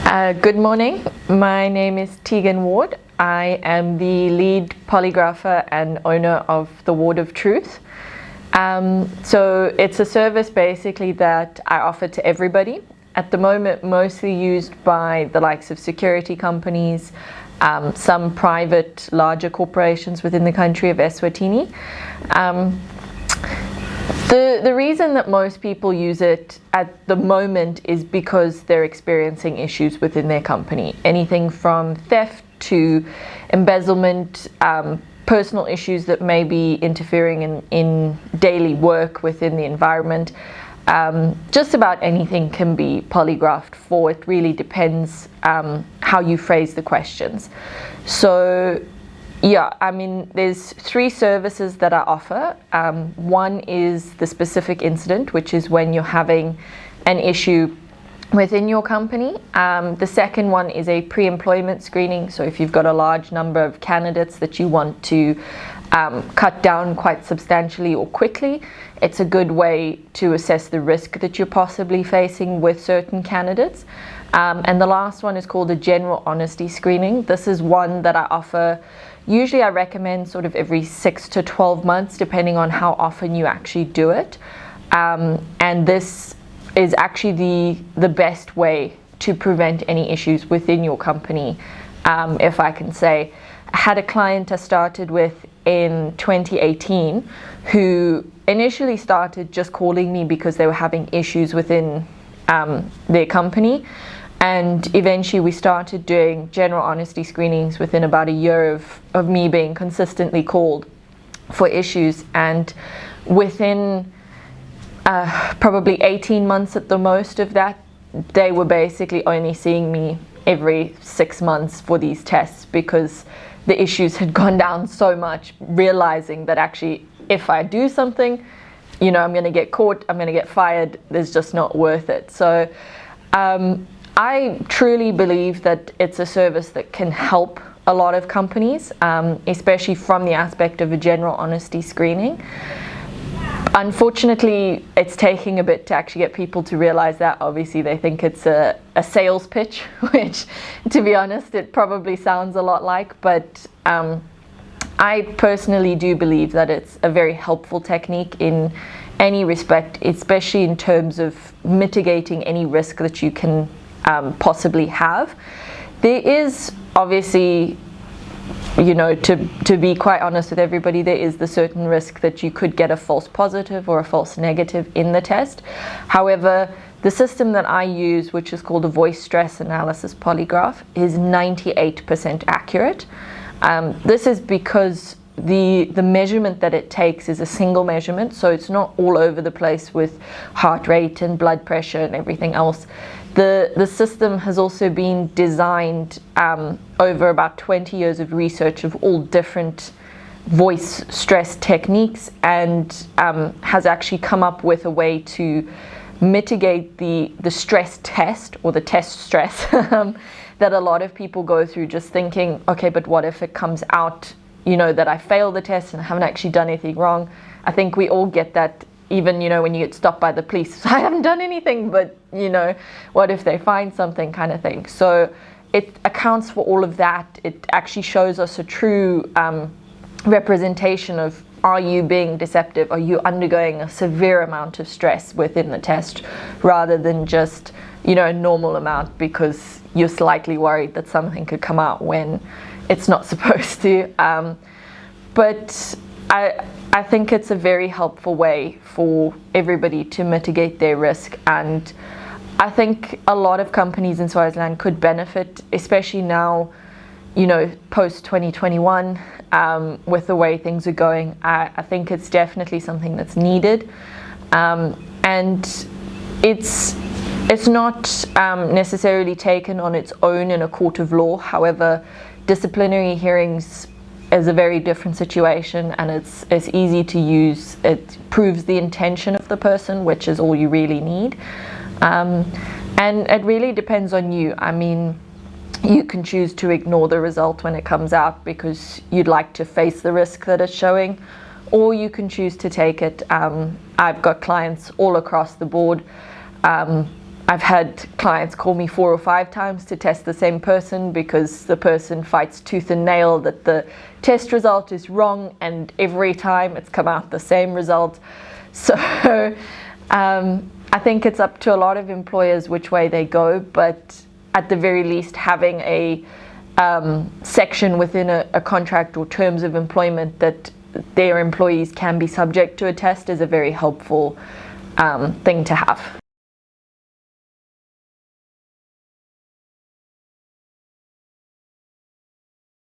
Good morning. My name is Tegan Ward. I am the lead polygrapher and owner of the Ward of Truth. So it's a service basically that I offer to everybody. At the moment, mostly used by the likes of security companies, some private larger corporations within the country of Eswatini. The reason that most people use it at the moment is because they're experiencing issues within their company. Anything from theft to embezzlement, personal issues that may be interfering in daily work within the environment. Just about anything can be polygraphed for. It really depends how you phrase the questions. So yeah, I mean, there's three services that I offer. One is the specific incident, which is when you're having an issue within your company. The second one is a pre-employment screening. So if you've got a large number of candidates that you want to cut down quite substantially or quickly, it's a good way to assess the risk that you're possibly facing with certain candidates. And the last one is called a general honesty screening. This is one that I offer. Usually I recommend sort of every 6 to 12 months, depending on how often you actually do it. And this is actually the best way to prevent any issues within your company, if I can say. I had a client I started with in 2018 who initially started just calling me because they were having issues within their company. And eventually we started doing general honesty screenings within about a year of me being consistently called for issues. And within probably 18 months at the most of that, they were basically only seeing me every 6 months for these tests because the issues had gone down so much, realizing that actually if I do something, you know, I'm going to get caught, I'm going to get fired, it's just not worth it. So I truly believe that it's a service that can help a lot of companies, especially from the aspect of a general honesty screening. Unfortunately, it's taking a bit to actually get people to realize that. Obviously, they think it's a sales pitch, which, to be honest, it probably sounds a lot like. But I personally do believe that it's a very helpful technique in any respect, especially in terms of mitigating any risk that you can possibly have. There is obviously, you know, to be quite honest with everybody, there is the certain risk that you could get a false positive or a false negative in the test. However, the system that I use, which is called a voice stress analysis polygraph, is 98% accurate. This is because the measurement that it takes is a single measurement, so it's not all over the place with heart rate and blood pressure and everything else. The system has also been designed over about 20 years of research of all different voice stress techniques, and has actually come up with a way to mitigate the stress test, or the test stress that a lot of people go through, just thinking, okay, but what if it comes out, you know, that I failed the test and I haven't actually done anything wrong. I think we all get that. Even, you know, when you get stopped by the police, I haven't done anything, but, you know, what if they find something, kind of thing. So it accounts for all of that. It actually shows us a true representation of, are you being deceptive? Are you undergoing a severe amount of stress within the test, rather than just, you know, a normal amount because you're slightly worried that something could come out when it's not supposed to. But I think it's a very helpful way for everybody to mitigate their risk, and I think a lot of companies in Swaziland could benefit, especially now, you know, post 2021, with the way things are going. I think it's definitely something that's needed, and it's not necessarily taken on its own in a court of law. However, disciplinary hearings is a very different situation, and it's easy to use. It proves the intention of the person, which is all you really need. And it really depends on you. I mean, you can choose to ignore the result when it comes out because you'd like to face the risk that it's showing, or you can choose to take it. I've got clients all across the board I've had clients call me 4 or 5 times to test the same person because the person fights tooth and nail that the test result is wrong, and every time it's come out the same result. So I think it's up to a lot of employers which way they go, but at the very least having a section within a contract or terms of employment that their employees can be subject to a test is a very helpful thing to have.